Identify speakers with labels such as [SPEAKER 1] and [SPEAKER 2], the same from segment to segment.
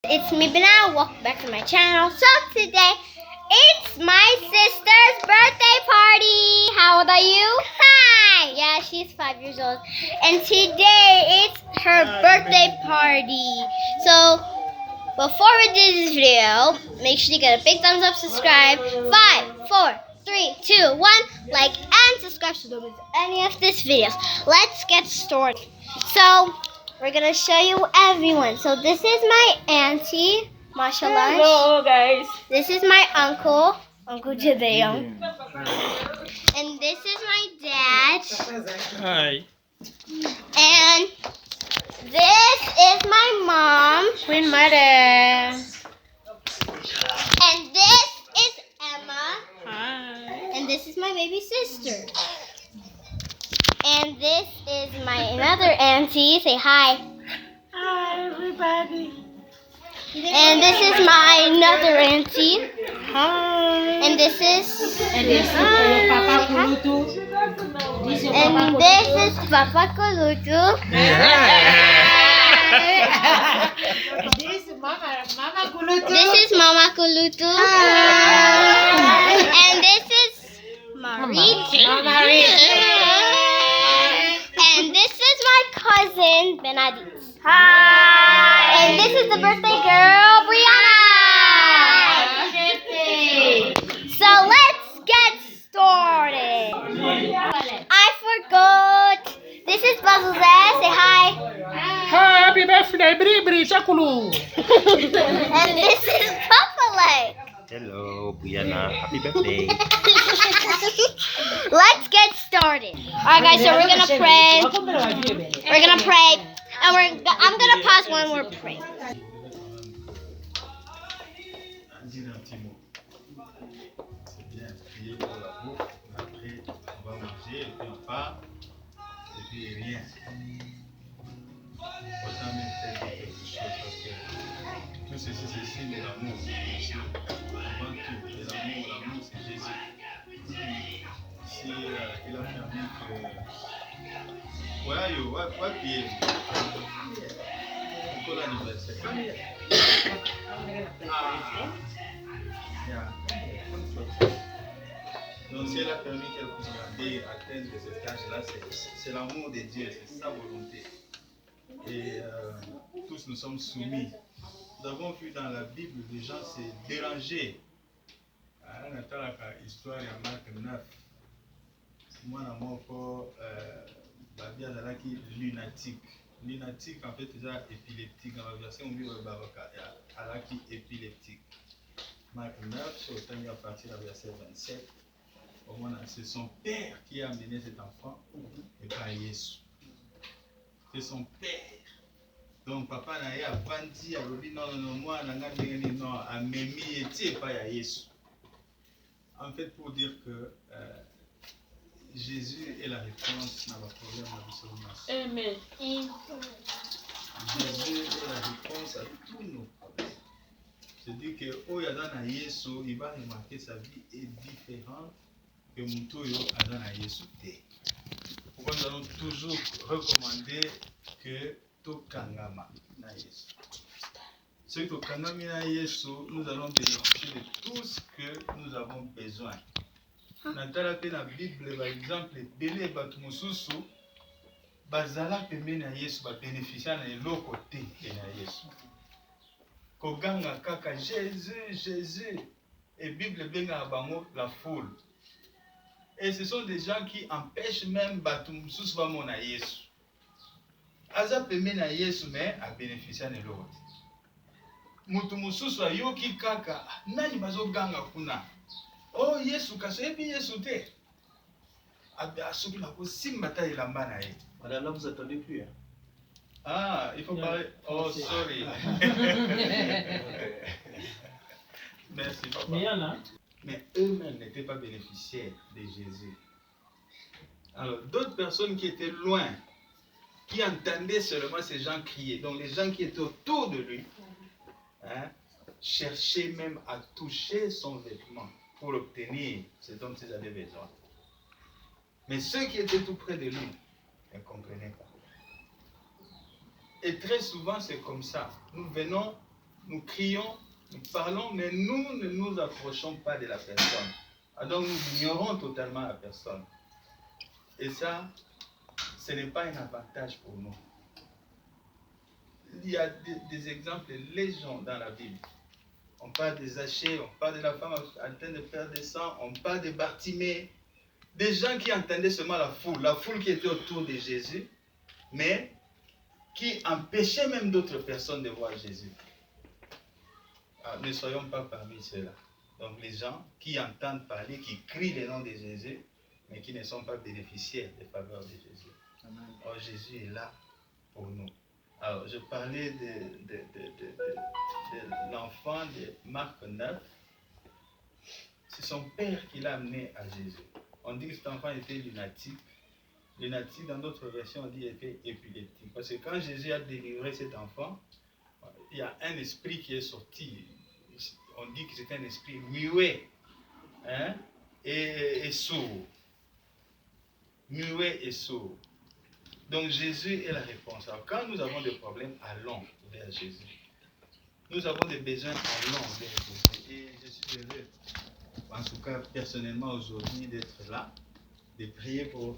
[SPEAKER 1] It's me, Bina. Welcome back to my channel. So today, it's my sister's birthday party. How old are you? Hi! Yeah, she's 5 years old. And today, it's her birthday party. So, before we do this video, make sure you get a big thumbs up, subscribe. 5, 4, 3, 2, 1. Like and subscribe so don't miss any of these videos. Let's get started. So, we're gonna show you everyone. So this is my auntie, mashallah.
[SPEAKER 2] Hello guys.
[SPEAKER 1] This is my uncle, Uncle Jadeon. And this is my dad.
[SPEAKER 2] Hi.
[SPEAKER 1] And this is my mom.
[SPEAKER 2] Queen Mother.
[SPEAKER 1] And this is Emma.
[SPEAKER 2] Hi.
[SPEAKER 1] And this is my baby sister. And this is my another auntie. Say hi.
[SPEAKER 2] Hi everybody.
[SPEAKER 1] And this is my another auntie.
[SPEAKER 2] Hi.
[SPEAKER 1] And this is
[SPEAKER 2] And this is Papa Kulutu.
[SPEAKER 1] and this is Papa Kulutu.
[SPEAKER 2] This is Mama Kulutu.
[SPEAKER 1] This is Mama Kulutu. And this is Marie.
[SPEAKER 2] Mama Rich.
[SPEAKER 1] And this is my cousin Benedict. Hi. And this is the birthday girl Brianna. So let's get started. I forgot. This is Bazuzé. Say hi.
[SPEAKER 2] Happy birthday, Bri Chakulu.
[SPEAKER 1] And this is Papa Lake.
[SPEAKER 3] Hello, Brianna. Happy birthday.
[SPEAKER 1] Let's get started. Alright guys, so we're gonna pray. We're gonna pray. And I'm gonna pause when we're praying.
[SPEAKER 4] Dis un petit mot. C'est bien, prier pour la bouffe. Après, on va manger et puis on part. Et puis rien. Autant même faire quelque chose parce que tout ceci, c'est signe de l'amour. Ici, avant tout, de l'amour. L'amour, c'est Jésus. Ici, il a permis que. Ouais, yo, ouais, pied. Pour l'anniversaire. Donc si elle a permis qu'elle puisse garder, atteindre cet âge-là, c'est l'amour de Dieu, c'est sa volonté. Et tous nous sommes soumis. Nous avons vu dans la Bible des gens se déranger. On attend l'histoire de Marc 9. Moi, je suis lunatique. Lunatique, en fait, déjà épileptique. Dans la version, on dit alaki épileptique. Marc 9, sur le temps, à partir du verset 27. C'est son père qui a amené cet enfant et pas Jésus. C'est son père. Donc, papa n'a pas dit à lui, non, moi, non, à Mémi et pas à Jésus. En fait, pour dire que Jésus est la réponse à la problème de la
[SPEAKER 2] Amen.
[SPEAKER 4] Jésus est la réponse à tous nos problèmes. C'est-à-dire que Oyadana Yesu, il va remarquer sa vie est différente que Mutoyo Adana Yesu. Pourquoi nous allons toujours recommander que Tokangama na Yesu. Ce que Tokangami na Yesu, nous allons bénéficier de tout ce que nous avons besoin. Natala pe na Bible par exemple belé batu mususu bazala pembeni na Yesu ba bénéficier na eloko te na Yesu. Koganga kaka Jésus et Bible benga bango la foule. Et ce sont des gens qui empêchent même batu mususu ba mona Yesu. Aza pembeni na Yesu mais a bénéficier na eloko te. Mutu mususu ayoki kaka nani bazoganga kuna. Oh, Yesu, kaso ebi Yesu te. Asoki na kosimba ta elamba na ye.
[SPEAKER 3] Madame, là, vous attendez plus. Hein?
[SPEAKER 4] Ah, il faut parler. Oh, sorry. Merci, papa. Mais eux-mêmes n'étaient pas bénéficiaires de Jésus. Alors, d'autres personnes qui étaient loin, qui entendaient seulement ces gens crier, donc les gens qui étaient autour de lui, hein, cherchaient même à toucher son vêtement pour obtenir ce dont ils avaient besoin. Mais ceux qui étaient tout près de lui ne comprenaient pas. Et très souvent, c'est comme ça. Nous venons nous crions, nous parlons, mais nous ne nous approchons pas de la personne. Donc nous ignorons totalement la personne. Et ça, ce n'est pas un avantage pour nous. Il y a des exemples légion dans la Bible. On parle des Zachée, on parle de la femme en train de faire des sangs, on parle de Bartimée. Des gens qui entendaient seulement la foule qui était autour de Jésus, mais qui empêchaient même d'autres personnes de voir Jésus. Alors, ne soyons pas parmi ceux-là. Donc les gens qui entendent parler, qui crient le nom de Jésus, mais qui ne sont pas bénéficiaires des faveurs de Jésus. Alors Jésus est là pour nous. Alors je parlais de l'enfant de Marc 9. C'est son père qui l'a amené à Jésus. On dit que cet enfant était lunatique. Lunatique, dans d'autres versions, on dit qu'il était épileptique. Parce que quand Jésus a délivré cet enfant, il y a un esprit qui est sorti. On dit que c'est un esprit muet, hein, et sourd. Muet et sourd. Donc Jésus est la réponse. Alors quand nous avons des problèmes, allons vers Jésus. Nous avons des besoins, allons vers Jésus. Et je suis heureux, en tout cas personnellement aujourd'hui, d'être là, de prier pour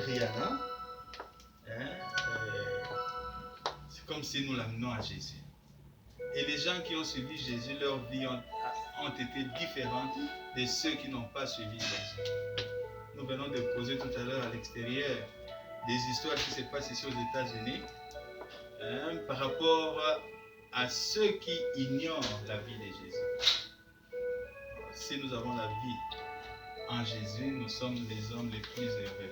[SPEAKER 4] Brianna. Hein, c'est comme si nous l'amenons à Jésus. Et les gens qui ont suivi Jésus, leur vie ont été différentes de ceux qui n'ont pas suivi Jésus. Nous venons de causer tout à l'heure à l'extérieur des histoires qui se passent ici aux États-Unis, hein, par rapport à ceux qui ignorent la vie de Jésus. Si nous avons la vie en Jésus, nous sommes les hommes les plus heureux.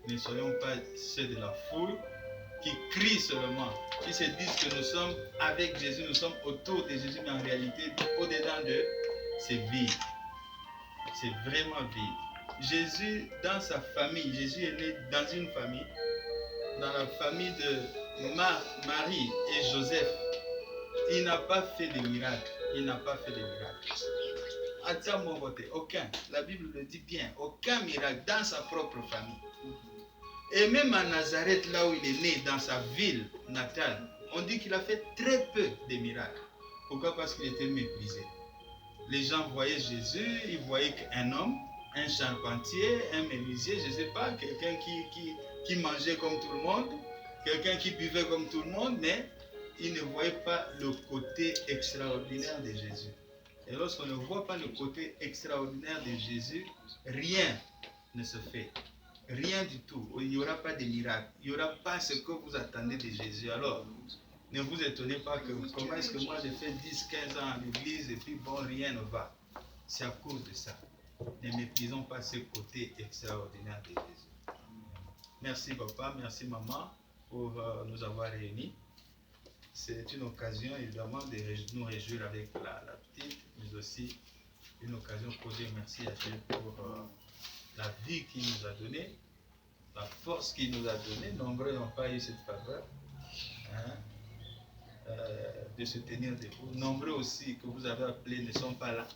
[SPEAKER 4] Ne soyons pas ceux de la foule qui crient seulement, qui se disent que nous sommes avec Jésus, nous sommes autour de Jésus, mais en réalité, au-dedans de, c'est vide. C'est vraiment vide. Jésus, dans sa famille, Jésus est né dans une famille, dans la famille de Marie et Joseph. Il n'a pas fait de miracles. Il n'a pas fait de miracles. Aucun. La Bible le dit bien. Aucun miracle dans sa propre famille. Et même à Nazareth, là où il est né, dans sa ville natale, on dit qu'il a fait très peu de miracles. Pourquoi? Parce qu'il était méprisé. Les gens voyaient Jésus, ils voyaient qu'un homme, un charpentier, un menuisier, je ne sais pas, quelqu'un qui mangeait comme tout le monde, quelqu'un qui buvait comme tout le monde, mais ils ne voyaient pas le côté extraordinaire de Jésus. Et lorsqu'on ne voit pas le côté extraordinaire de Jésus, rien ne se fait. Rien du tout. Il n'y aura pas de miracle. Il n'y aura pas ce que vous attendez de Jésus. Alors, ne vous étonnez pas que comment est-ce que moi j'ai fait 10-15 ans en église et puis bon, rien ne va. C'est à cause de ça. Ne méprisons pas ce côté extraordinaire de Jésus. Merci papa, merci maman pour nous avoir réunis. C'est une occasion évidemment de nous réjouir avec la petite, mais aussi une occasion pour dire merci à Dieu pour la vie qu'il nous a donnée, la force qu'il nous a donnée. Nombreux n'ont pas eu cette faveur, hein, de se tenir debout. Nombreux aussi que vous avez appelés ne sont pas là.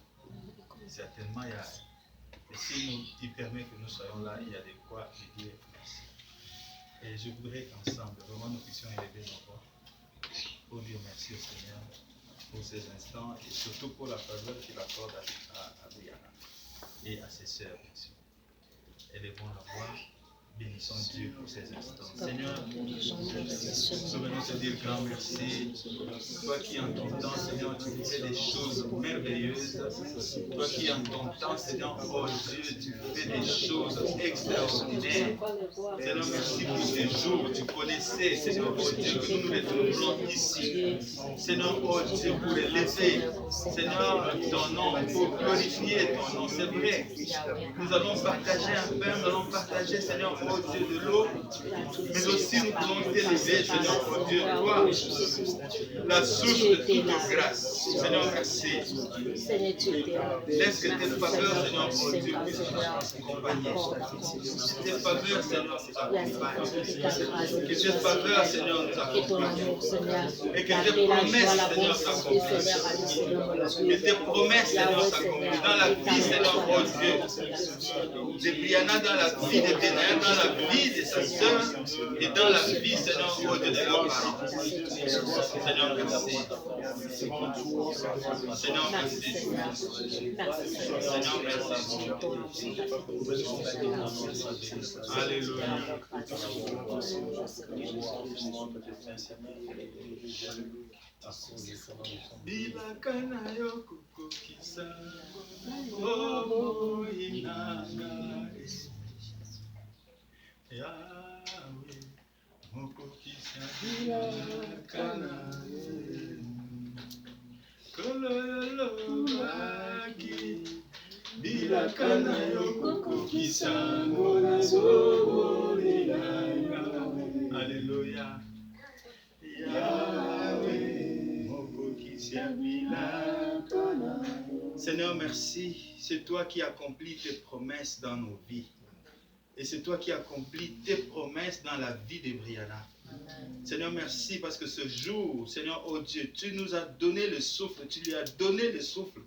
[SPEAKER 4] Certainement, et s'il permet que nous soyons là, il y a de quoi lui dire merci. Et je voudrais qu'ensemble, vraiment, nous puissions élever nos voix pour dire merci au Seigneur pour ces instants et surtout pour la faveur qu'il accorde à Brianna et à ses sœurs, bien sûr. Élevons la voix, bénissons Dieu pour ces instants. Seigneur, nous venons te dire grand merci. Toi qui en ton temps, Seigneur, tu fais des choses merveilleuses. Toi qui en ton temps, Seigneur, oh Dieu, tu fais des choses extraordinaires. Seigneur, merci pour ces jours. Tu connaissais, Seigneur, oh Dieu, que nous les trouverons ici. Seigneur, oh Dieu, pour élever, Seigneur, ton nom, pour glorifier ton nom. C'est vrai. Nous allons partager un pain, nous allons partager, Seigneur, oh Dieu, de l'eau, mais aussi nous pouvons t'élever, Seigneur, oh Dieu, toi, la source de toute grâce. Seigneur, merci. Laisse que tes faveurs, Seigneur, oh Dieu, puissent nous accompagner. Tes faveurs, Seigneur, nous accompagnent. Que tes faveurs, Seigneur, nous accompagnent. Et que tes promesses, Seigneur, s'accomplissent. Que tes promesses, Seigneur, s'accomplissent. Dans la vie, Seigneur, oh Dieu, de Brianna, dans la vie de Bénin, dans la vie de sa sœur, et dans la vie, Seigneur, oh Dieu, de leurs parents. Seigneur, merci. Seigneur, merci. Seigneur, merci. Alléluia. Bilakana yokukokisa oboyinanga Yahweh mokokisa bilakana kololobaki bilakana yokukokisa oboyinanga. Alléluia. Seigneur, merci. C'est toi qui accomplis tes promesses dans nos vies. Et c'est toi qui accomplis tes promesses dans la vie de Brianna. Seigneur, merci parce que ce jour, Seigneur, oh Dieu, tu nous as donné le souffle. Tu lui as donné le souffle.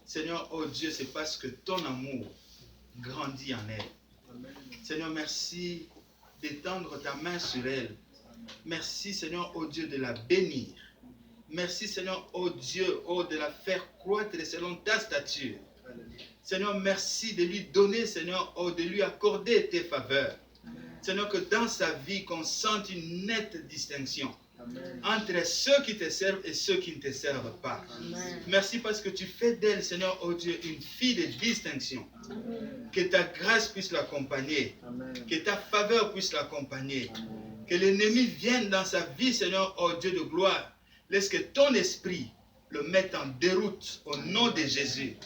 [SPEAKER 4] Seigneur, oh Dieu, c'est parce que ton amour grandit en elle. Seigneur, merci d'étendre ta main sur elle. Merci, Seigneur, oh Dieu, de la bénir. Merci, Seigneur, oh Dieu, oh, de la faire croître selon ta stature. Seigneur, merci de lui donner, Seigneur, oh, de lui accorder tes faveurs. Seigneur, que dans sa vie, qu'on sente une nette distinction entre ceux qui te servent et ceux qui ne te servent pas. Merci parce que tu fais d'elle, Seigneur, oh Dieu, une fille de distinction. Que ta grâce puisse l'accompagner. Que ta faveur puisse l'accompagner. Que l'ennemi vienne dans sa vie, Seigneur, oh Dieu de gloire. Laisse que ton esprit le mette en déroute au nom de Jésus.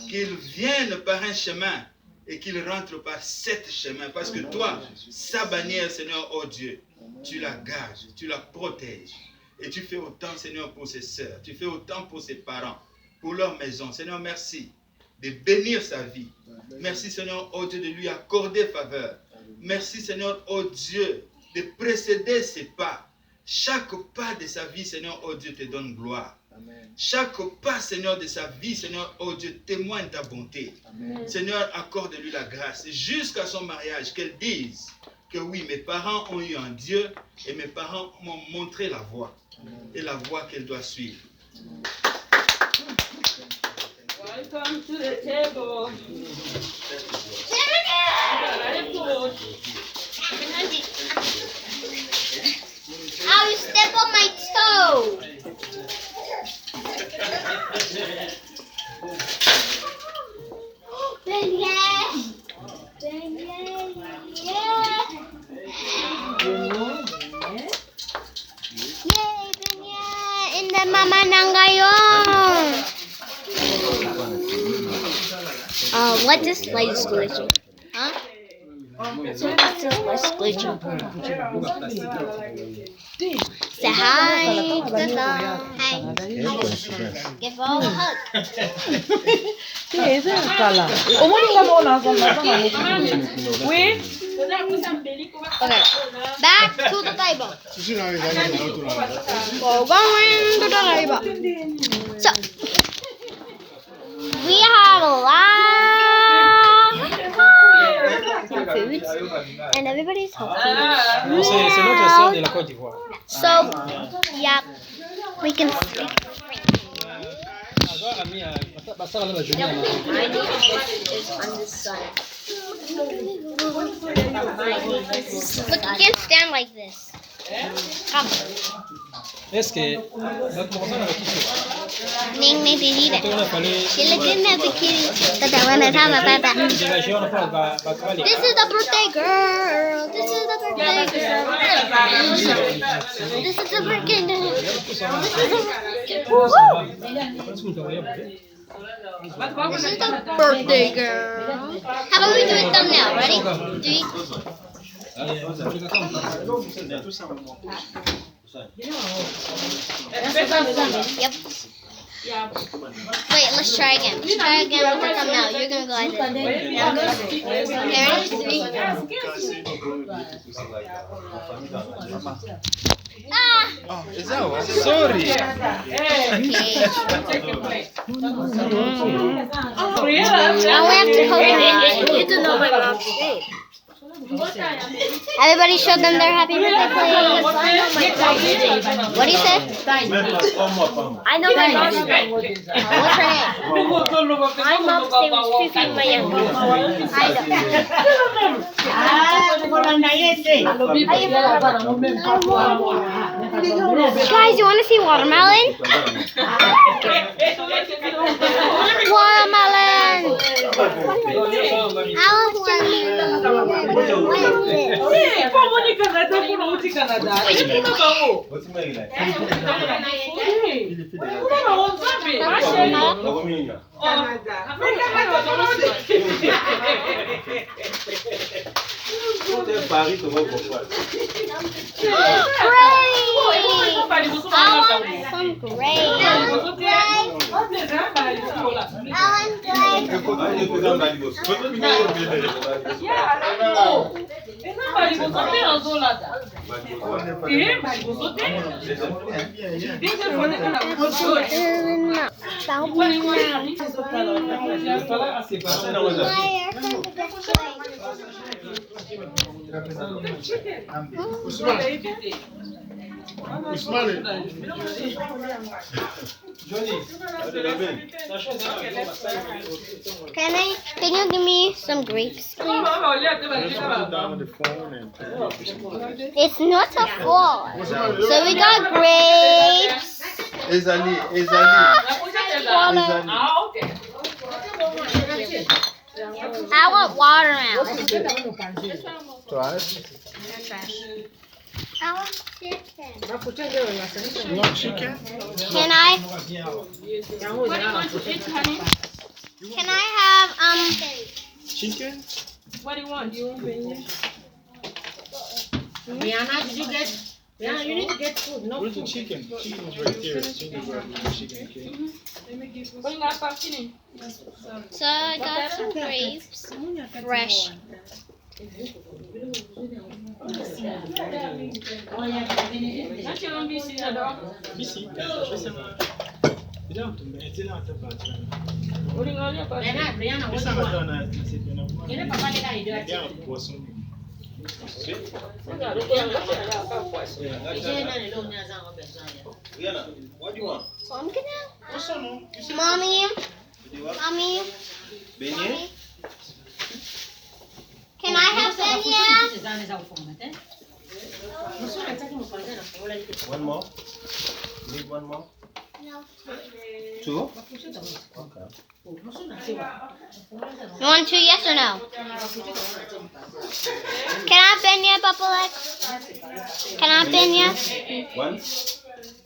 [SPEAKER 4] Qu'il vienne par un chemin et qu'il rentre par sept chemins. Parce que toi, sa bannière, Seigneur, oh Dieu, tu la gardes, tu la protèges. Et tu fais autant, Seigneur, pour ses sœurs. Tu fais autant pour ses parents, pour leur maison. Seigneur, merci de bénir sa vie. Merci, Seigneur, oh Dieu, de lui accorder faveur. Merci, Seigneur, oh Dieu, de précéder ses pas. Chaque pas de sa vie, Seigneur, oh Dieu, te donne gloire. Chaque pas, Seigneur, de sa vie, Seigneur, oh Dieu, témoigne ta bonté. Seigneur, accorde-lui la grâce jusqu'à son mariage, qu'elle dise que oui, mes parents ont eu un Dieu et mes parents m'ont montré la voie et la voie qu'elle doit suivre.
[SPEAKER 5] Welcome to the table.
[SPEAKER 1] Ow, you step on my toe. Indah mama nang ngayon. What is light glitching? Huh? What's light glitching? Say hi to the dog. Hi. Give all a hug.
[SPEAKER 5] Oui.
[SPEAKER 1] Okay. Back to the table. We're going to the table. So, we have a lot of foods, and everybody's healthy.
[SPEAKER 2] C'est notre sœur de la Côte d'Ivoire.
[SPEAKER 1] So, yeah, we can speak.
[SPEAKER 5] My name is on this side.
[SPEAKER 1] Look, you can't stand like this. Come.
[SPEAKER 2] Est-ce que
[SPEAKER 1] Ning me believe it. She look in the bikini. This is the birthday girl. This is the birthday girl. This is the birthday girl. This is the birthday girl. How about we do a thumbnail? Ready? 3. Yep. Wait, let's try again. Let's try again with the thumbnail. You're gonna go like this. Okay, ready? 3. Ah!
[SPEAKER 4] Oh, is that what? Sorry.
[SPEAKER 1] Okay. Now we have to hold it.
[SPEAKER 5] You do know my mom's shape.
[SPEAKER 1] Everybody show them their happy birthday, please. What do you say?
[SPEAKER 5] I know my mom's name.
[SPEAKER 1] What's her name?
[SPEAKER 5] My mom's name is Fifi Mayango.
[SPEAKER 1] Guys, you want to see watermelon? Watermelon! I love watermelon. Can you give me some grapes, please? It's not a fall. So we got grapes. I want watermelon. I want chicken.
[SPEAKER 4] You want chicken?
[SPEAKER 1] Can I have
[SPEAKER 4] Chicken?
[SPEAKER 5] What do you want? You want
[SPEAKER 6] Rihanna, did you get? Rihanna, you need to get food. No
[SPEAKER 4] Where's the
[SPEAKER 6] food.
[SPEAKER 4] chicken? Chicken is right there. Chicken is right there. Chicken, okay?
[SPEAKER 1] So I got some grapes, fresh.
[SPEAKER 4] Ici.
[SPEAKER 6] Rihanna, what do you want? You know, Papa, they got you do it.
[SPEAKER 3] What do you want?
[SPEAKER 1] So I'm gonna. Mommy.
[SPEAKER 3] Beignet?
[SPEAKER 1] Can I have beignet?
[SPEAKER 3] One more? You need one more?
[SPEAKER 1] No.
[SPEAKER 3] 2? Okay.
[SPEAKER 1] You want 2, yes or no? Can I have beignet, Papa Lex? Can I have beignet?
[SPEAKER 3] 1?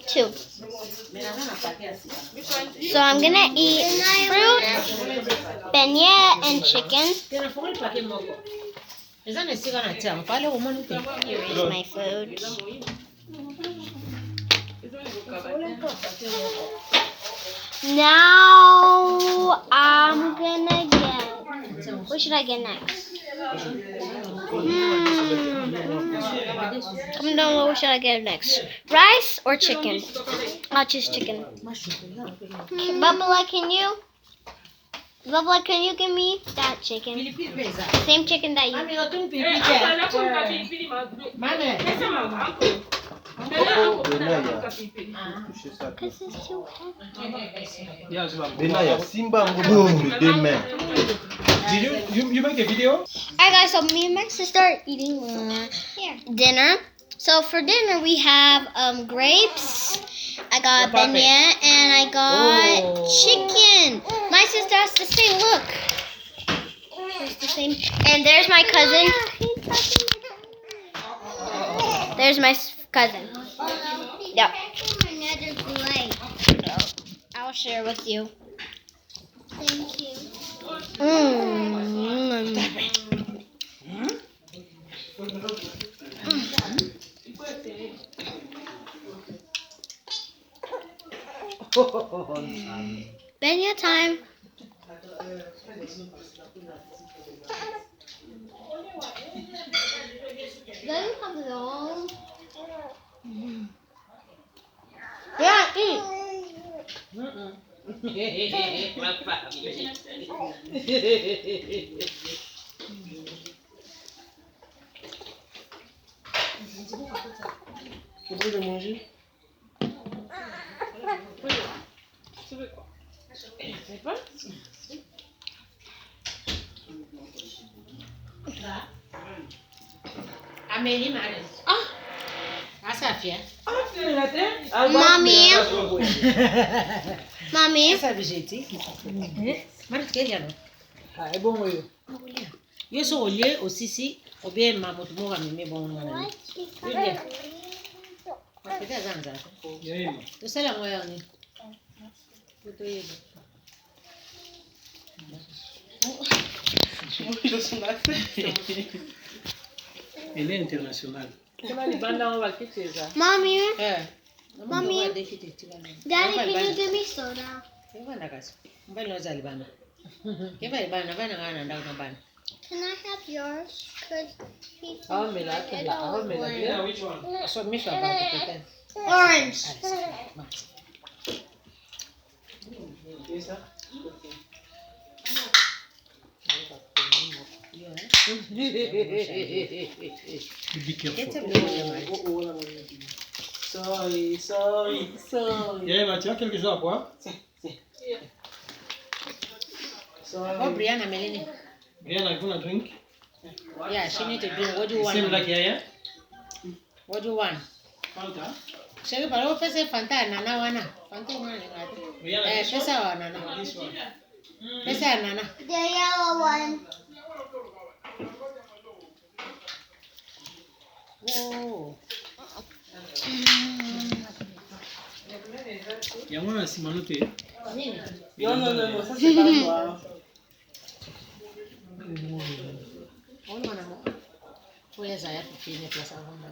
[SPEAKER 1] 2. So I'm gonna eat fruit, beignet, and chicken. Here is my food. Now I'm gonna get. What should I get next? Comment down below. What should I get next? Rice or chicken? I'll choose chicken. Bubba, can you? Bubba, can you give me that chicken? Same chicken that you. Because it's too heavy.
[SPEAKER 3] Benaya, Simba Ngobo, deux mains.
[SPEAKER 2] Did you make a video?
[SPEAKER 1] Alright guys, so me and my sister are eating dinner. So for dinner we have grapes, I got beignet, and I got chicken. My sister has the same look. It's the same. And there's my cousin. There's my cousin. Yep. I'll share with you. Thank you. Spend your time. Then come along. Yeah, eat.
[SPEAKER 6] C'est bon de manger.
[SPEAKER 5] Tu veux quoi? C'est pas?
[SPEAKER 6] Amélie Marie. Ah, ça fait.
[SPEAKER 5] Ah, tu l'as fait?
[SPEAKER 1] Mommy. Mommy.
[SPEAKER 6] Ça végété. Marie, qu'est-ce qu'il y a là?
[SPEAKER 5] Ah, c'est bon, oui.
[SPEAKER 6] Yo so au lieu aussi si ou bien maman tout le monde a mis bon on a mis. Peut-être ça ça. Tu sais la moyen ni. Photo y
[SPEAKER 2] Elle est internationale.
[SPEAKER 5] Comment les bandes on va quitter ça?
[SPEAKER 1] Mommy.
[SPEAKER 6] Mommy.
[SPEAKER 1] Daddy, can you give me soda?
[SPEAKER 6] Ngibanda kahle. Mbani ozali bana. Ngibani bana ngana ndawo nabani.
[SPEAKER 1] Can I have yours? Cause he's
[SPEAKER 5] Ah, mais là, c'est là. Ah, mais là,
[SPEAKER 2] Yeah, which one?
[SPEAKER 6] So me sure about the
[SPEAKER 1] orange.
[SPEAKER 2] This, huh? Be careful.
[SPEAKER 5] Sorry.
[SPEAKER 2] Yeah, bah, tu as quelque chose à boire?
[SPEAKER 6] Oh, Brianna Melanie.
[SPEAKER 2] Rien à gonna drink?
[SPEAKER 6] Yeah, she need to drink. What do you
[SPEAKER 2] Same
[SPEAKER 6] want?
[SPEAKER 2] like here,
[SPEAKER 6] What do you want?
[SPEAKER 2] Fanta?
[SPEAKER 6] Shall we pesa Fanta nana wana? Fanta wana ngati. Pesa wa nana.
[SPEAKER 2] This one.
[SPEAKER 6] Pesa nana.
[SPEAKER 1] The yellow one.
[SPEAKER 6] Oh.
[SPEAKER 2] Yango na simano te.
[SPEAKER 6] Nini?
[SPEAKER 5] Non, ça c'est pas moi.
[SPEAKER 6] Ona wana mo. Oya za ya kupine pesa wana.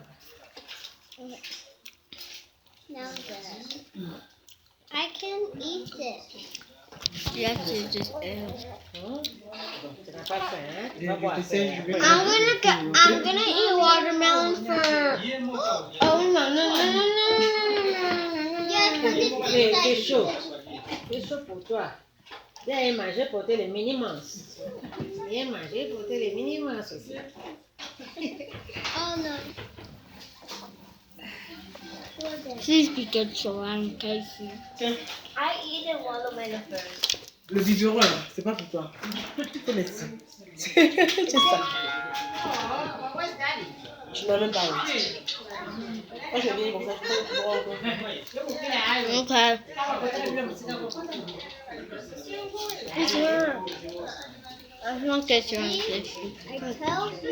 [SPEAKER 1] Now this. I can eat it. You have to just.
[SPEAKER 6] Tu n'as pas faim, hein? Tu vas boire.
[SPEAKER 1] I'm gonna eat watermelon for. Oh no. Yes,
[SPEAKER 6] C'est chaud. C'est chaud pour toi. Viens manger pour les minimums. Viens manger pour les minimums aussi.
[SPEAKER 1] Oh no. Please be good, so I'm tasty. I eat a watermelon first.
[SPEAKER 5] Le biberon, là, c'est pas pour toi. C'est laissé. C'est ça. Tu n'as même pas honte. Moi, je viens comme ça, je peux boire encore.
[SPEAKER 1] Okay. This one. I want this one. I tell you.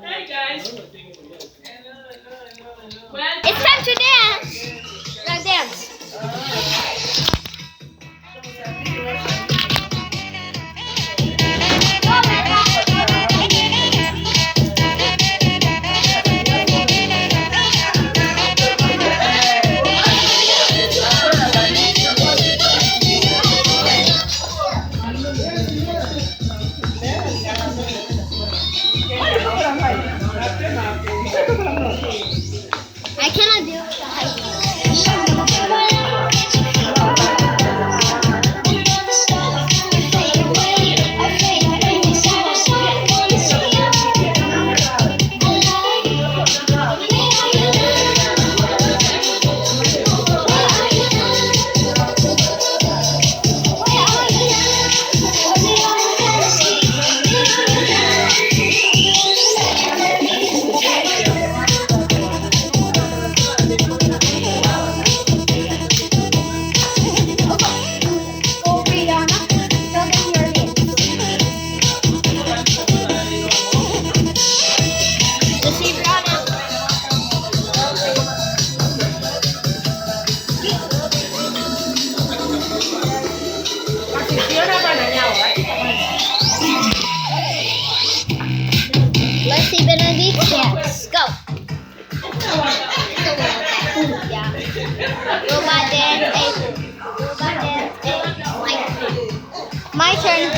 [SPEAKER 5] Hey guys.
[SPEAKER 1] It's time to dance. Now dance. I cannot do it. gonna be dance. Go. Yeah. Robot dance. Robot dance. My turn.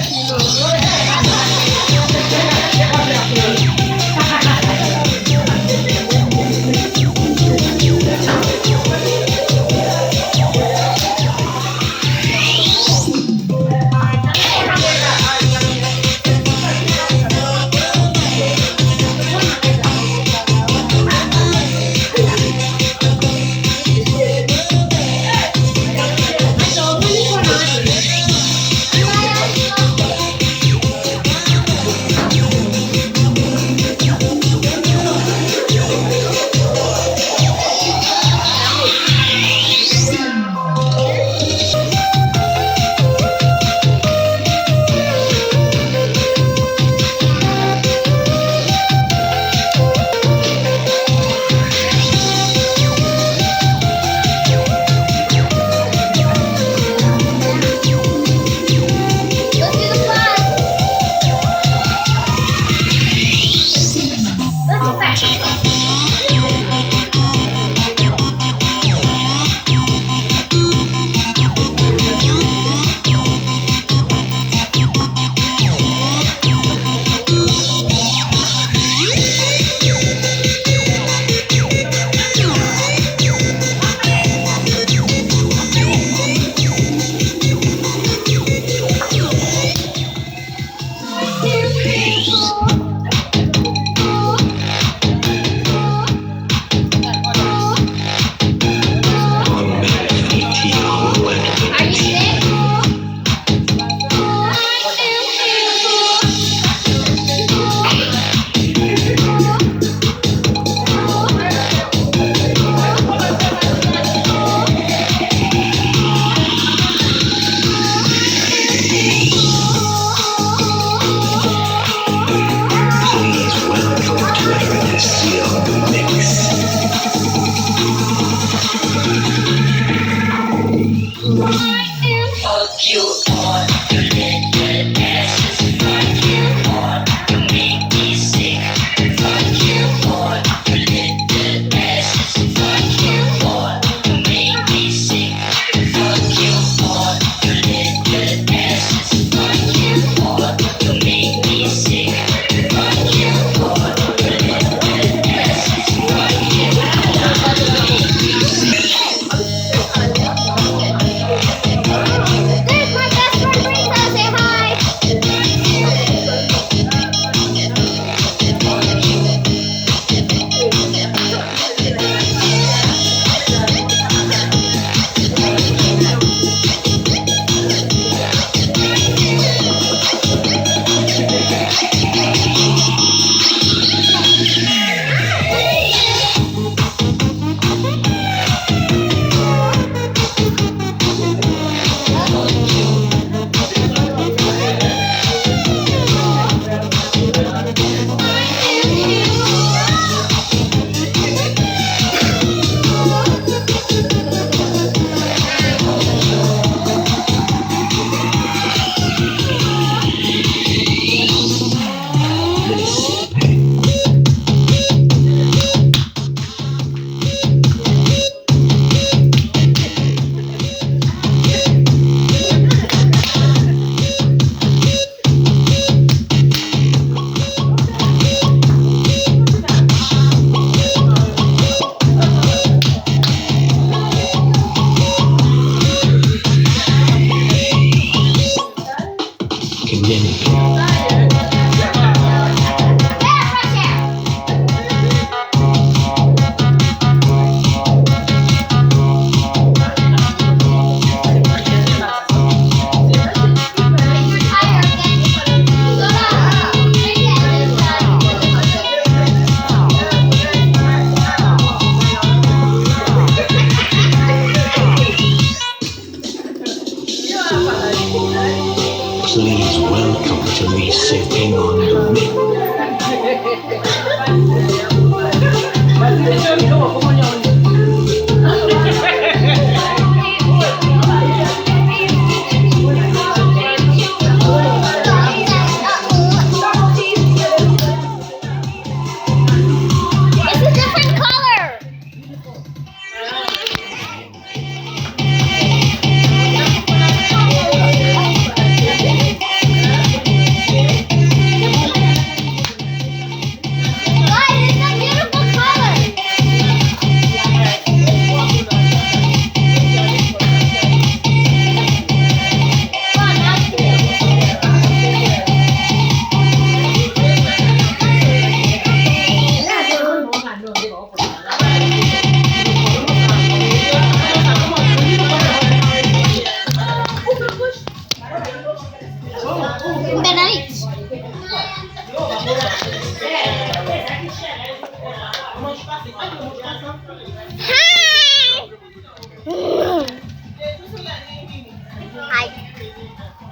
[SPEAKER 1] Hi.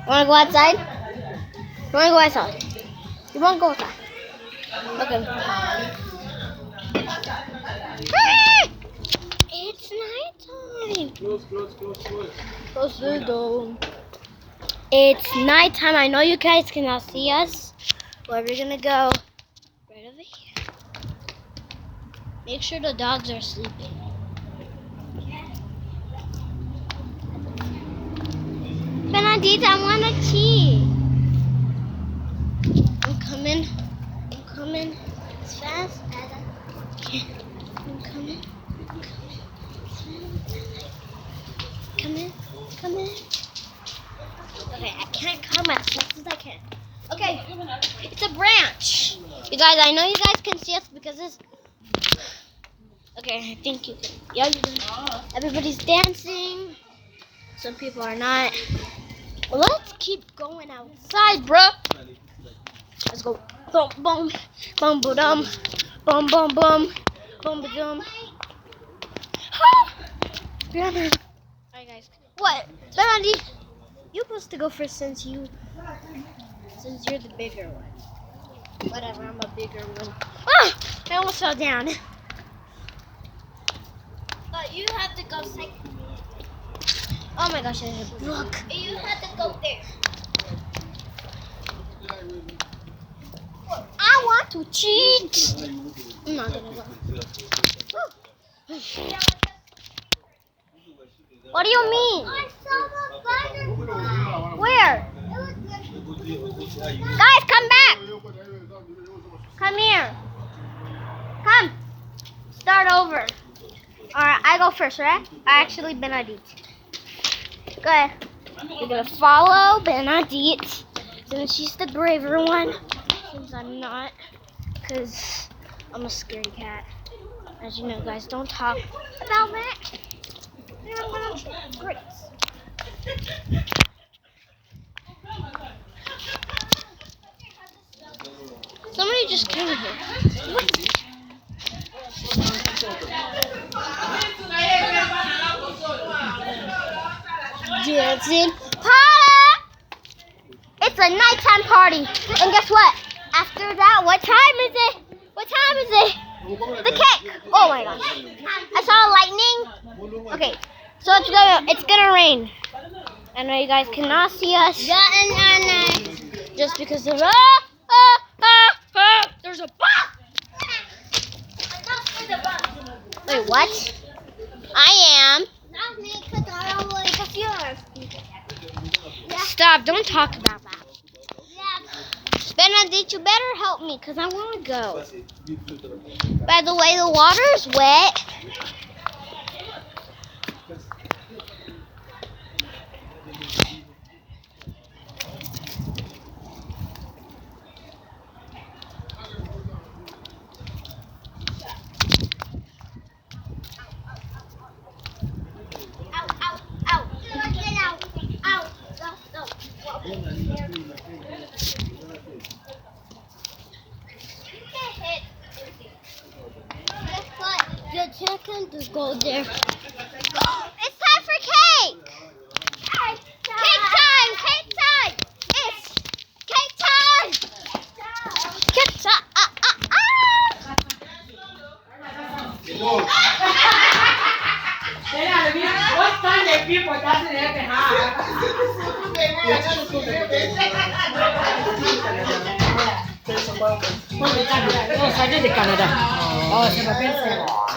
[SPEAKER 1] Wanna go outside? You wanna go outside? You won't go outside. Okay. It's nighttime.
[SPEAKER 2] Close.
[SPEAKER 1] Close the door. It's nighttime. I know you guys cannot see us. Where we're gonna go? Right over here. Make sure the dogs are sleeping. Benedict, I want to cheat. I'm coming as fast as I can. I'm coming. Come in. Okay, I can't come as fast as I can. Okay, it's a branch. You guys, I know you guys can see us because it's... Okay, I think you can. Yeah, you can. Everybody's dancing. Some people are not. Well, let's keep going outside, bro. Let's go. Boom, boom, boom, boom, boom, boom, boom, boom, boom, boom. Alright, guys. What, Bendy? You're supposed to go first since you're the bigger one. Whatever, I'm a bigger one. Ah! I almost fell down. But you have to go second. Oh my gosh, there's a brook. You have to go there. I want to cheat. I'm not gonna go. What do you mean? I saw the butterfly. Where? Guys, come back. Come here. Come. Start over. Alright, I go first, right? I actually Benedict. Go ahead. You're gonna follow Benedict. Since she's the braver one. Since I'm not. Because I'm a scaredy cat. As you know, guys, don't talk about that. Great. Somebody just came here. Dancing party! It's a nighttime party. And guess what? After that, what time is it? What time is it? The cake! Oh my gosh. I saw lightning. Okay, so it's gonna rain. I know you guys cannot see us. Just because of there's a bus! Wait, what? I am. Not me, because yours. Stop, don't talk about that. Benedict, you better help me because I want to go. By the way, the water is wet. The chicken to go there. It's time for cake! Cake time! Cake time! It's cake time! Cake time!
[SPEAKER 5] What time the people doesn't have to have? Oh, ça vient de Canada. Oh, ça m'appelle ça.